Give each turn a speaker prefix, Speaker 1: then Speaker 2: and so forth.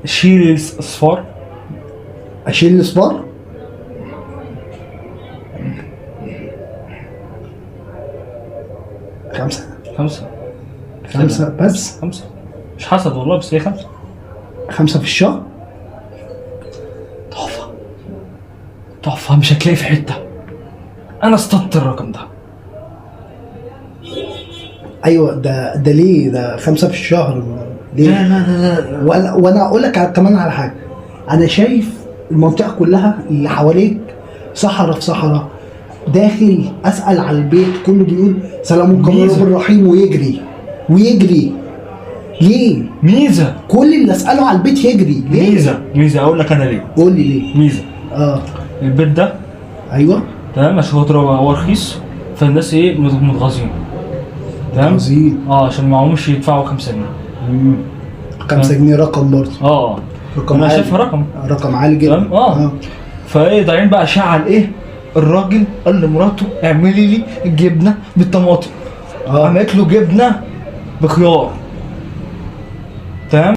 Speaker 1: شيل اصفار.
Speaker 2: اشيل الاصفار. 5.
Speaker 1: 5
Speaker 2: بس.
Speaker 1: 5 مش حسد والله، بس هي 5.
Speaker 2: 5 في الشهر.
Speaker 1: تحفة مش هتلاقي في حتة. انا اصطدت الرقم ده.
Speaker 2: ايوه ده ليه؟ ده 5 في الشهر ليه؟
Speaker 1: لا.
Speaker 2: وانا اقول لك كمان على حاجه. انا شايف المنطقه كلها اللي حواليك صحراء في صحراء. داخل اسال على البيت كله بيقول سلام عليكم رب الرحيم ويجري. ليه؟
Speaker 1: ميزة.
Speaker 2: كل اللي اساله على البيت يجري ليه؟
Speaker 1: ميزة اقول لك انا ليه.
Speaker 2: قول لي ليه.
Speaker 1: ميزة. البيت ده
Speaker 2: ايوه
Speaker 1: تمام، عشان هو رخيص، فالناس ايه متغاظين. تمام. عشان معهمش يدفعوا 5 جنيه.
Speaker 2: 5 جنيه رقم برضه. رقم
Speaker 1: انا
Speaker 2: عالي.
Speaker 1: شايفها
Speaker 2: رقم عالي جدا.
Speaker 1: تمام. فايه ضايعين بقى شعل ايه. الراجل قال لمراته اعملي لي جبنه بالطماطم. عملت له جبنه بخيار. تمام.